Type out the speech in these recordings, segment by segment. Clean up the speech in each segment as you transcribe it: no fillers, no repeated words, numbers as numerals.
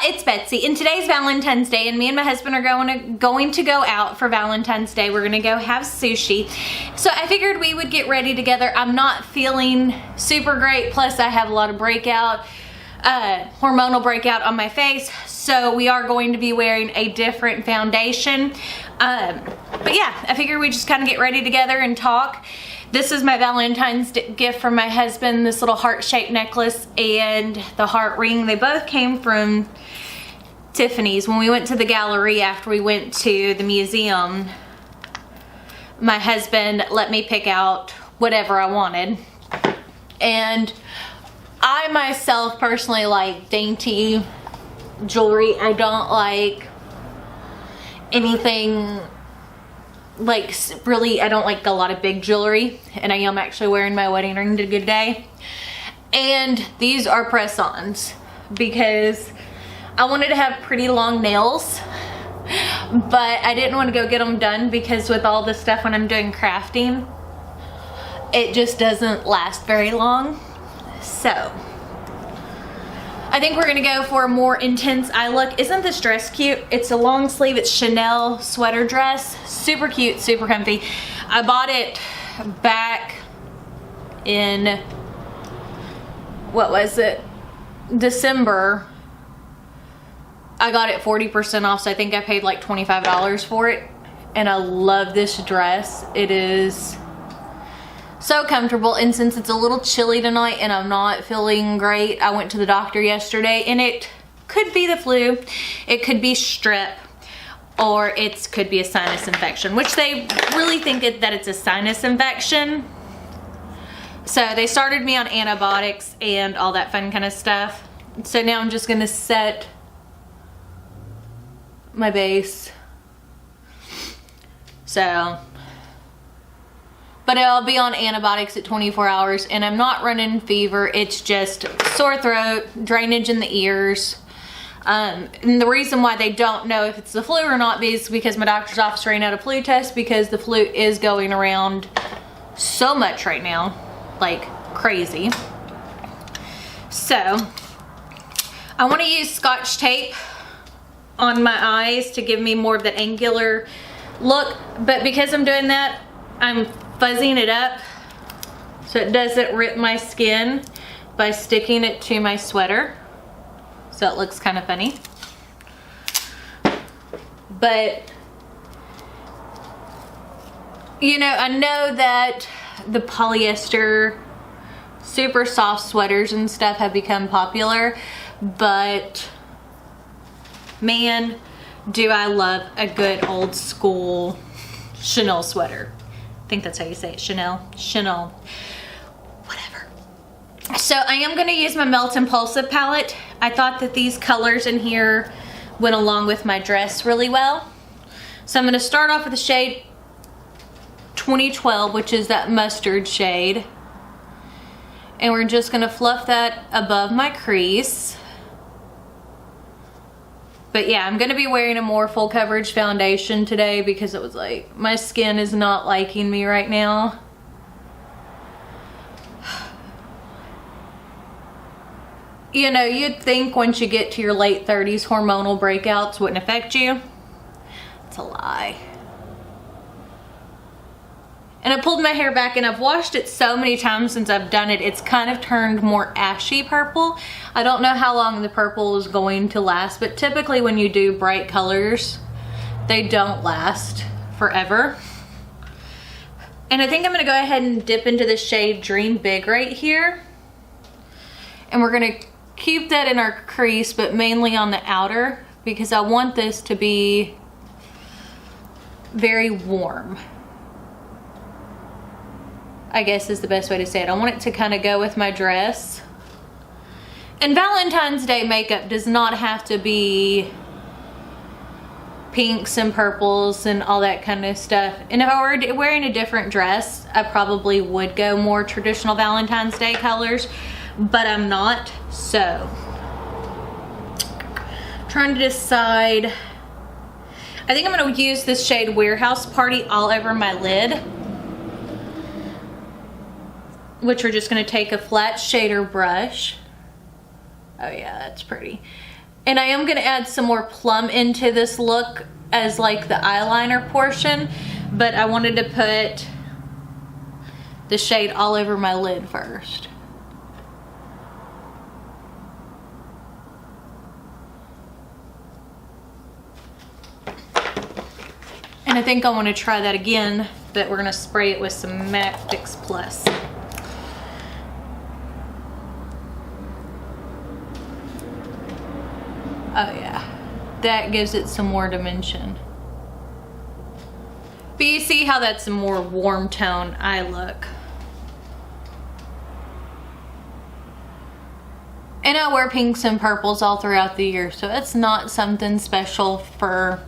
it's Betsy, and today's Valentine's Day, and me and my husband are going to go out for Valentine's Day. We're gonna go have sushi. So I figured we would get ready together. I'm not feeling super great, plus I have a lot of hormonal breakout on my face, so we are going to be wearing a different foundation. But yeah, I figured we just kind of get ready together and talk. This is my Valentine's gift from my husband, this little heart-shaped necklace and the heart ring. They both came from Tiffany's. When we went to the gallery after we went to the museum, my husband let me pick out whatever I wanted. And I myself personally like dainty jewelry. I don't like anything like really, I don't like a lot of big jewelry, and I am actually wearing my wedding ring today. And these are press-ons because I wanted to have pretty long nails, but I didn't want to go get them done because with all this stuff when I'm doing crafting, it just doesn't last very long. So I think we're gonna go for a more intense eye look. Isn't this dress cute? It's a long sleeve, it's Chanel sweater dress. Super cute, super comfy. I bought it back in, what was it? December. I got it 40% off, so I think I paid like $25 for it. And I love this dress. It is so comfortable, and since it's a little chilly tonight and I'm not feeling great, I went to the doctor yesterday, and it could be the flu, it could be strep, or it could be a sinus infection, which they really think that it's a sinus infection. So they started me on antibiotics and all that fun kind of stuff. So now I'm just gonna set my base. But I'll be on antibiotics at 24 hours, and I'm not running fever. It's just sore throat, drainage in the ears. And the reason why they don't know if it's the flu or not is because my doctor's office ran out of flu tests, because the flu is going around so much right now, like crazy. So I want to use Scotch tape on my eyes to give me more of that angular look, but because I'm doing that, I'm fuzzing it up so it doesn't rip my skin by sticking it to my sweater, so it looks kind of funny. But you know, I know that the polyester super soft sweaters and stuff have become popular, but man, do I love a good old school Chanel sweater. I think that's how you say it, Chanel, whatever. So I am gonna use my Melt Impulsive palette. I thought that these colors in here went along with my dress really well. So I'm gonna start off with the shade 2012, which is that mustard shade. And we're just gonna fluff that above my crease. But yeah, I'm gonna be wearing a more full coverage foundation today because it was like, my skin is not liking me right now. You know, you'd think once you get to your late 30s, hormonal breakouts wouldn't affect you. It's a lie. And I pulled my hair back, and I've washed it so many times since I've done it, it's kind of turned more ashy purple. I don't know how long the purple is going to last, but typically when you do bright colors, they don't last forever. And I think I'm gonna go ahead and dip into the shade Dream Big right here. And we're gonna keep that in our crease, but mainly on the outer, because I want this to be very warm, I guess is the best way to say it. I want it to kind of go with my dress. And Valentine's Day makeup does not have to be pinks and purples and all that kind of stuff. And if I were wearing a different dress, I probably would go more traditional Valentine's Day colors, but I'm not. So trying to decide. I think I'm going to use this shade Warehouse Party all over my lid, which we're just going to take a flat shader brush. Oh yeah, that's pretty. And I am gonna add some more plum into this look as like the eyeliner portion, but I wanted to put the shade all over my lid first. And I think I want to try that again, but we're gonna spray it with some Matte Fix Plus. Oh yeah, that gives it some more dimension. But you see how that's a more warm tone eye look. And I wear pinks and purples all throughout the year, so it's not something special for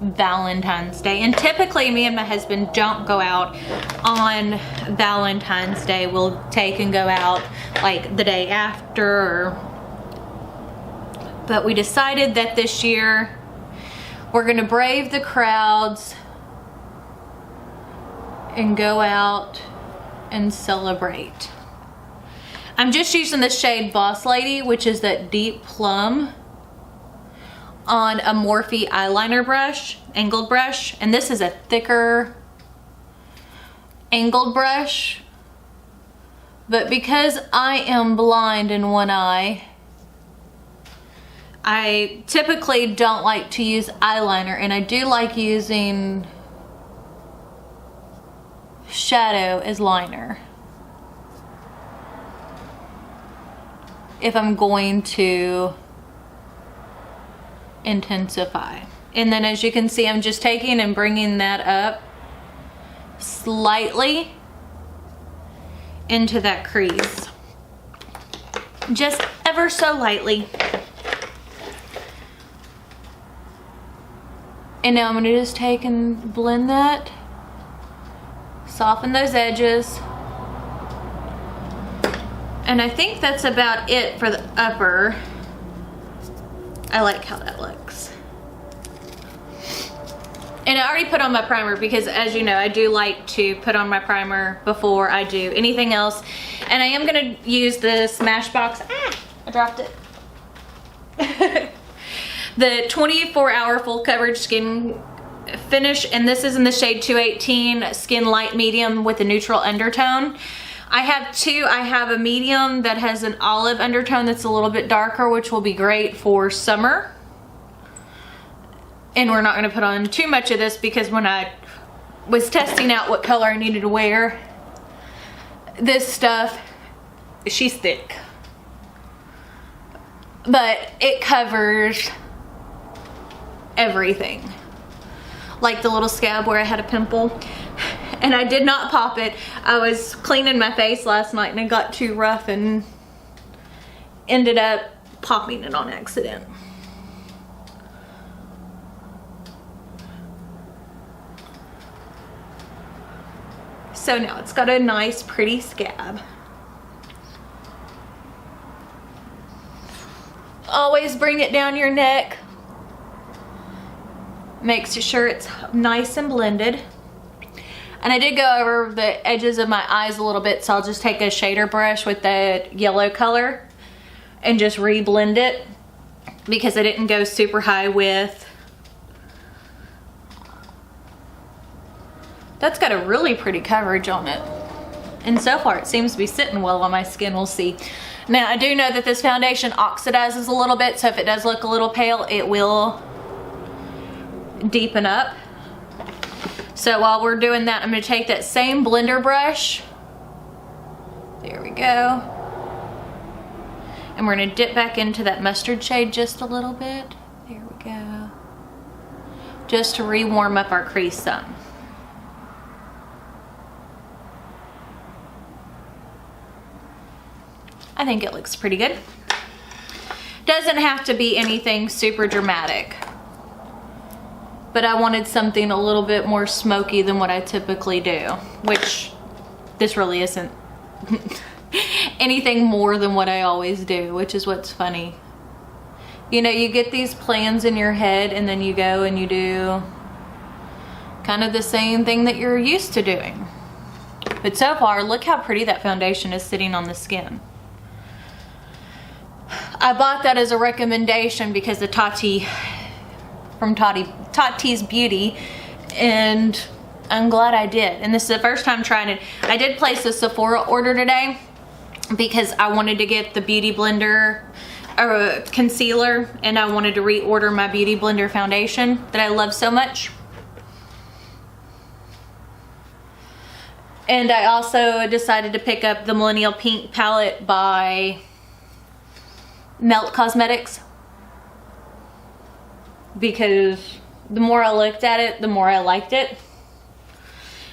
Valentine's Day. And typically me and my husband don't go out on Valentine's Day. We'll take and go out like the day after, but we decided that this year we're gonna brave the crowds and go out and celebrate. I'm just using the shade Boss Lady, which is that deep plum, on a Morphe eyeliner brush, angled brush, and this is a thicker angled brush. But because I am blind in one eye, I typically don't like to use eyeliner, and I do like using shadow as liner if I'm going to intensify. And then as you can see, I'm just taking and bringing that up slightly into that crease, just ever so lightly. And now I'm gonna just take and blend that, soften those edges. And I think that's about it for the upper. I like how that looks. And I already put on my primer because, as you know, I do like to put on my primer before I do anything else. And I am gonna use the Smashbox, I dropped it. The 24-hour full coverage skin finish, and this is in the shade 218 Skin Light Medium with a neutral undertone. I have two. I have a medium that has an olive undertone that's a little bit darker, which will be great for summer. And we're not gonna put on too much of this because when I was testing out what color I needed to wear, this stuff, she's thick, but it covers everything. Like the little scab where I had a pimple. And I did not pop it. I was cleaning my face last night and it got too rough and ended up popping it on accident. So now it's got a nice pretty scab. Always bring it down your neck. Makes sure it's nice and blended. And I did go over the edges of my eyes a little bit, so I'll just take a shader brush with that yellow color and just re-blend it because I didn't go super high with. That's got a really pretty coverage on it. And so far it seems to be sitting well on my skin, we'll see. Now I do know that this foundation oxidizes a little bit, so if it does look a little pale, it will deepen up. So while we're doing that, I'm gonna take that same blender brush. There we go. And we're gonna dip back into that mustard shade just a little bit. There we go. Just to re-warm up our crease some. I think it looks pretty good. Doesn't have to be anything super dramatic, but I wanted something a little bit more smoky than what I typically do, which this really isn't anything more than what I always do, which is what's funny. You know, you get these plans in your head and then you go and you do kind of the same thing that you're used to doing. But so far, look how pretty that foundation is sitting on the skin. I bought that as a recommendation because of Tati from Tati's Beauty, and I'm glad I did. And this is the first time trying it. I did place a Sephora order today because I wanted to get the Beauty Blender or concealer, and I wanted to reorder my Beauty Blender foundation that I love so much. And I also decided to pick up the Millennial Pink palette by Melt Cosmetics, because the more I looked at it, the more I liked it.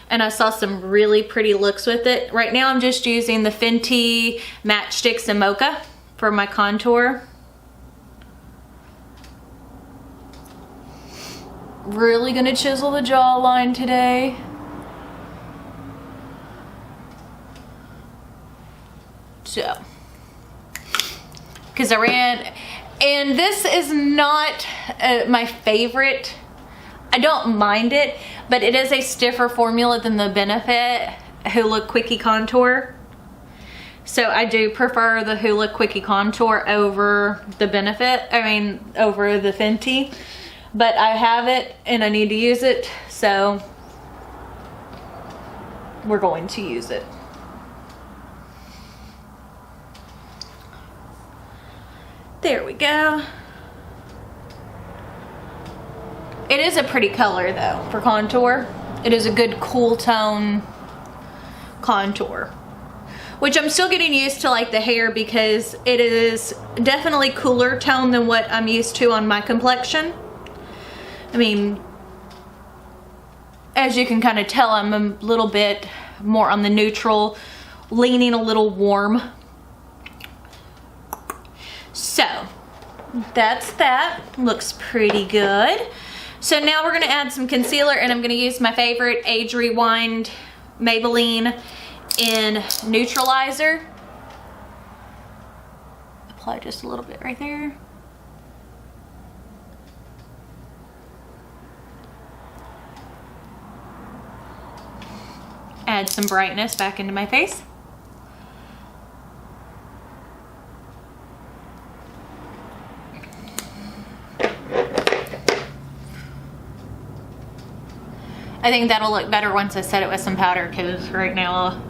And I saw some really pretty looks with it. Right now I'm just using the Fenty Matchsticks and Mocha for my contour. Really gonna chisel the jawline today. So, because I ran, and this is not my favorite. I don't mind it, but it is a stiffer formula than the Benefit Hoola Quickie Contour. So I do prefer the Hoola Quickie Contour over the Benefit, over the Fenty. But I have it and I need to use it, so we're going to use it. There we go. It is a pretty color though for contour. It is a good cool tone contour, which I'm still getting used to, like the hair, because it is definitely cooler tone than what I'm used to on my complexion. I mean, as you can kind of tell, I'm a little bit more on the neutral, leaning a little warm. So that's that. Looks pretty good. So now we're gonna add some concealer, and I'm gonna use my favorite Age Rewind Maybelline in Neutralizer. Apply just a little bit right there. Add some brightness back into my face. I think that'll look better once I set it with some powder, because right now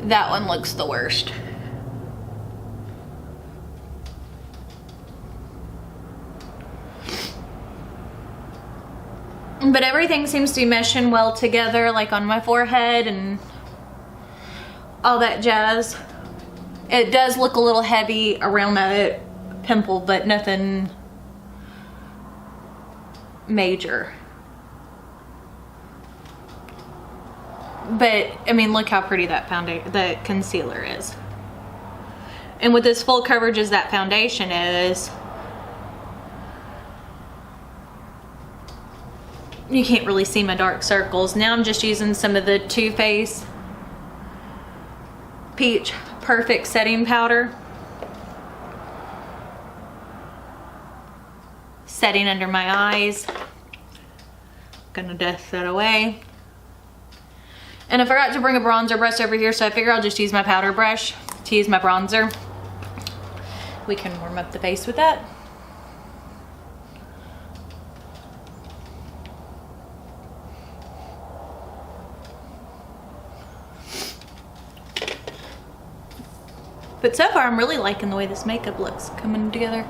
that one looks the worst. But everything seems to be meshing well together, like on my forehead and all that jazz. It does look a little heavy around that pimple, but nothing major. But I mean, look how pretty that the concealer is. And with as full coverage as that foundation is, you can't really see my dark circles. Now I'm just using some of the Too Faced Peach Perfect Setting Powder. Setting under my eyes. Gonna dust that away. And I forgot to bring a bronzer brush over here, so I figure I'll just use my powder brush to use my bronzer. We can warm up the face with that. But so far, I'm really liking the way this makeup looks coming together.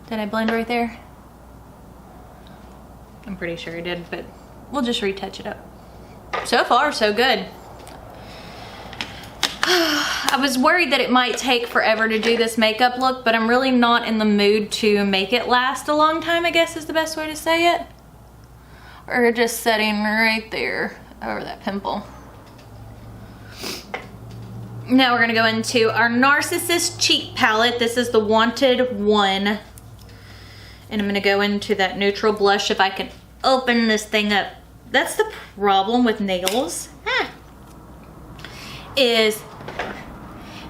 Did I blend right there? I'm pretty sure I did, but we'll just retouch it up. So far, so good. I was worried that it might take forever to do this makeup look, but I'm really not in the mood to make it last a long time, I guess is the best way to say it. Or just setting right there over that pimple. Now we're gonna go into our Narcissist Cheek Palette. This is the Wanted One. And I'm gonna go into that neutral blush if I can open this thing up. That's the problem with nails, is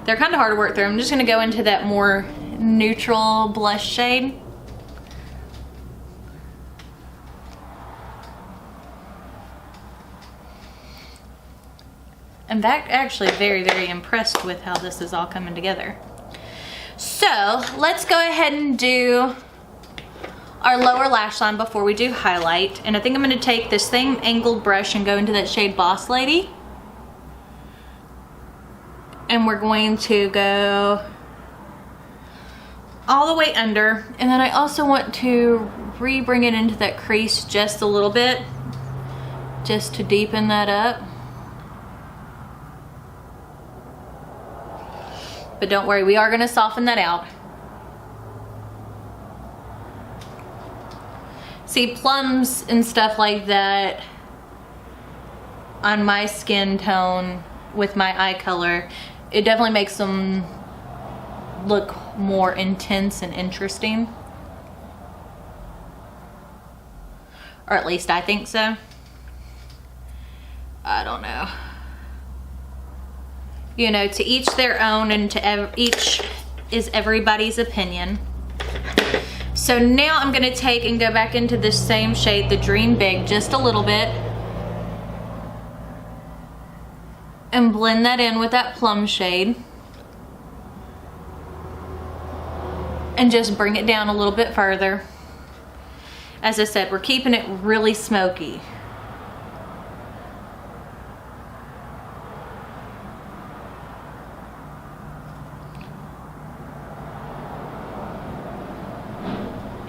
they're kind of hard to work through. I'm just gonna go into that more neutral blush shade. I'm actually very, very impressed with how this is all coming together. So let's go ahead and do our lower lash line before we do highlight. And I think I'm going to take this same angled brush and go into that shade Boss Lady. And we're going to go all the way under. And then I also want to bring it into that crease just a little bit, just to deepen that up. But don't worry, we are going to soften that out. See, plums and stuff like that on my skin tone with my eye color, it definitely makes them look more intense and interesting. Or at least I think so. I don't know. You know, to each their own, and to each is everybody's opinion. So now I'm gonna take and go back into this same shade, the Dream Big, just a little bit. And blend that in with that plum shade. And just bring it down a little bit further. As I said, we're keeping it really smoky.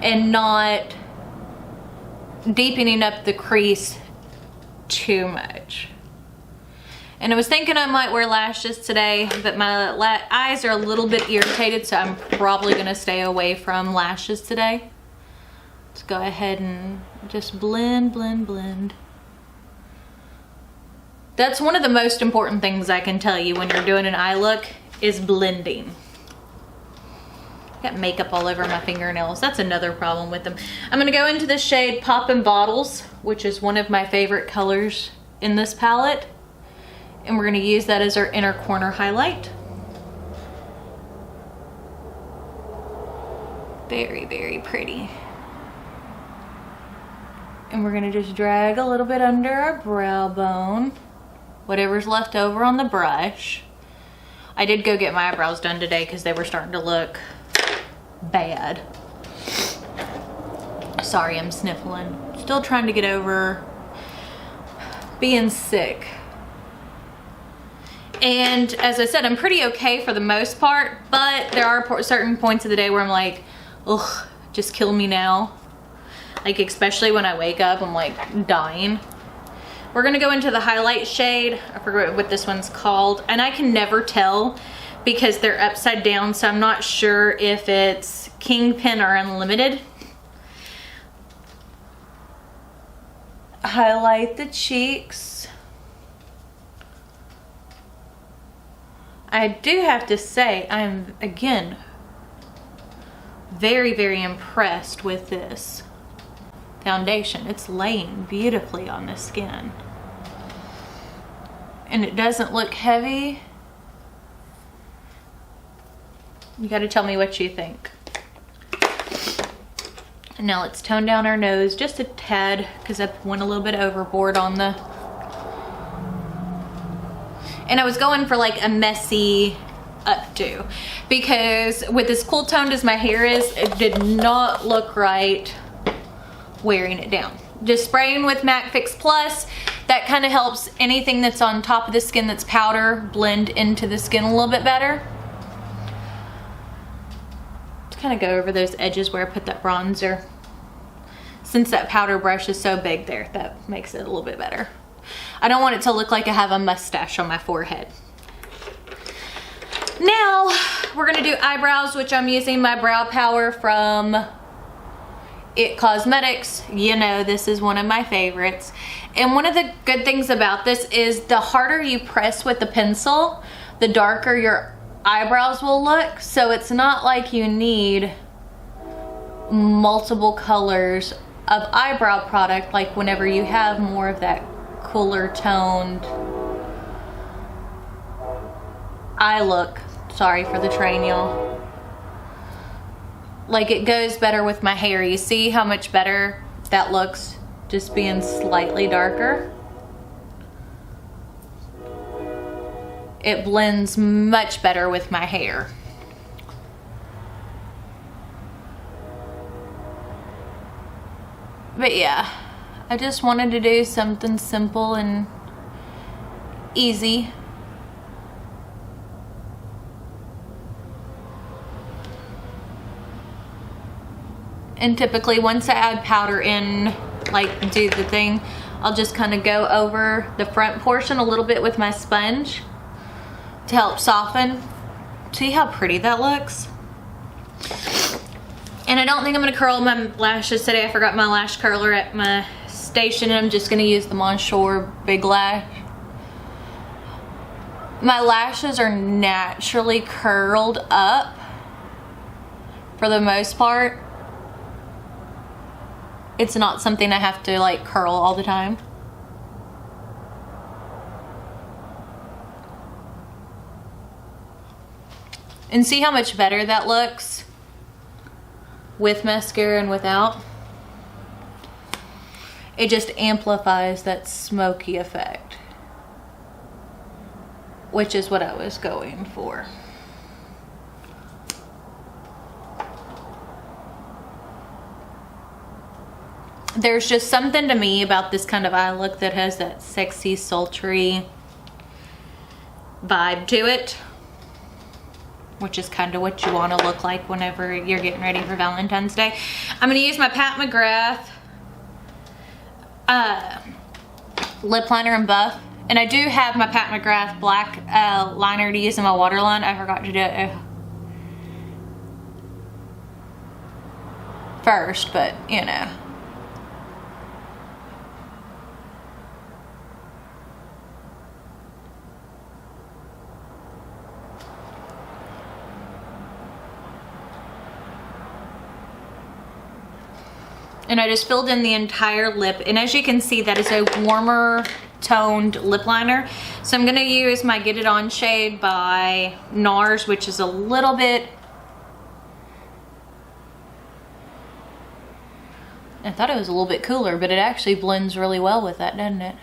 And not deepening up the crease too much. And I was thinking I might wear lashes today, but my eyes are a little bit irritated, so I'm probably gonna stay away from lashes today. Let's go ahead and just blend, blend, blend. That's one of the most important things I can tell you when you're doing an eye look, is blending. Got makeup all over my fingernails. That's another problem with them. I'm gonna go into the shade Poppin' Bottles, which is one of my favorite colors in this palette. And we're gonna use that as our inner corner highlight. Very, very pretty. And we're gonna just drag a little bit under our brow bone, whatever's left over on the brush. I did go get my eyebrows done today because they were starting to look bad. Sorry, I'm sniffling. Still trying to get over being sick. And as I said, I'm pretty okay for the most part, but there are certain points of the day where I'm like, ugh, just kill me now. Like, especially when I wake up, I'm like dying. We're gonna go into the highlight shade. I forget what this one's called, and I can never tell because they're upside down, so I'm not sure if it's Kingpin or Unlimited. Highlight the cheeks. I do have to say, I'm, again, very, very impressed with this foundation. It's laying beautifully on the skin. And it doesn't look heavy. You gotta tell me what you think. And now let's tone down our nose just a tad, because I went a little bit overboard on the... And I was going for like a messy updo, because with as cool toned as my hair is, it did not look right wearing it down. Just spraying with MAC Fix Plus, that kind of helps anything that's on top of the skin that's powder blend into the skin a little bit better. Just kind of go over those edges where I put that bronzer. Since that powder brush is so big there, that makes it a little bit better. I don't want it to look like I have a mustache on my forehead. Now, we're gonna do eyebrows, which I'm using my brow power from It Cosmetics. You know, this is one of my favorites. And one of the good things about this is the harder you press with the pencil, the darker your eyebrows will look. So it's not like you need multiple colors of eyebrow product like whenever you have more of that cooler toned eye look. Sorry for the train, y'all. Like, it goes better with my hair. You see how much better that looks just being slightly darker? it blends much better with my hair. But yeah, I just wanted to do something simple and easy. And typically once I add powder in, like do the thing, I'll just kind of go over the front portion a little bit with my sponge to help soften. See how pretty that looks? And I don't think I'm gonna curl my lashes today. I forgot my lash curler at my station, and I'm just gonna use the Monsieur Big Lash. My lashes are naturally curled up for the most part. It's not something I have to like curl all the time. And see how much better that looks with mascara and without? It just amplifies that smoky effect, which is what I was going for. There's just something to me about this kind of eye look that has that sexy, sultry vibe to it, which is kind of what you want to look like whenever you're getting ready for Valentine's Day. I'm going to use my Pat McGrath lip liner and buff. And I do have my Pat McGrath black liner to use in my waterline. I forgot to do it first, but you know. And I just filled in the entire lip. And as you can see, that is a warmer toned lip liner. So I'm gonna use my Get It On shade by NARS, which is a little bit, I thought it was a little bit cooler, but it actually blends really well with that, doesn't it?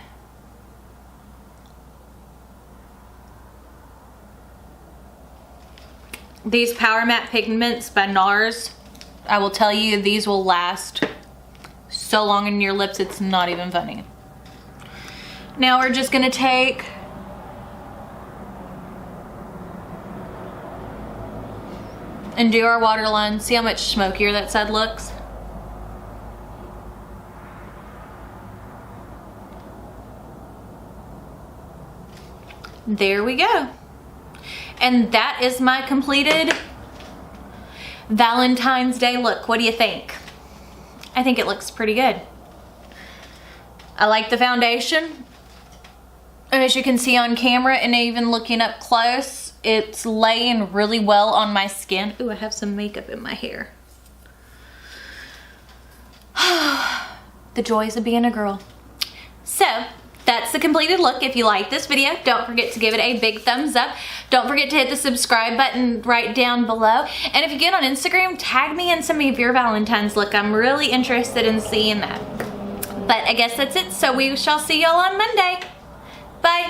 These Power Matte Pigments by NARS, I will tell you, these will last so long in your lips, it's not even funny. Now we're just gonna take and do our waterline. See how much smokier that side looks? There we go. And that is my completed Valentine's Day look. What do you think? I think it looks pretty good. I like the foundation. And as you can see on camera and even looking up close, it's laying really well on my skin. Ooh, I have some makeup in my hair. The joys of being a girl. So, that's the completed look. If you like this video, don't forget to give it a big thumbs up. Don't forget to hit the subscribe button right down below. And if you get on Instagram, tag me in some of your Valentine's look. I'm really interested in seeing that. But I guess that's it. So we shall see y'all on Monday. Bye.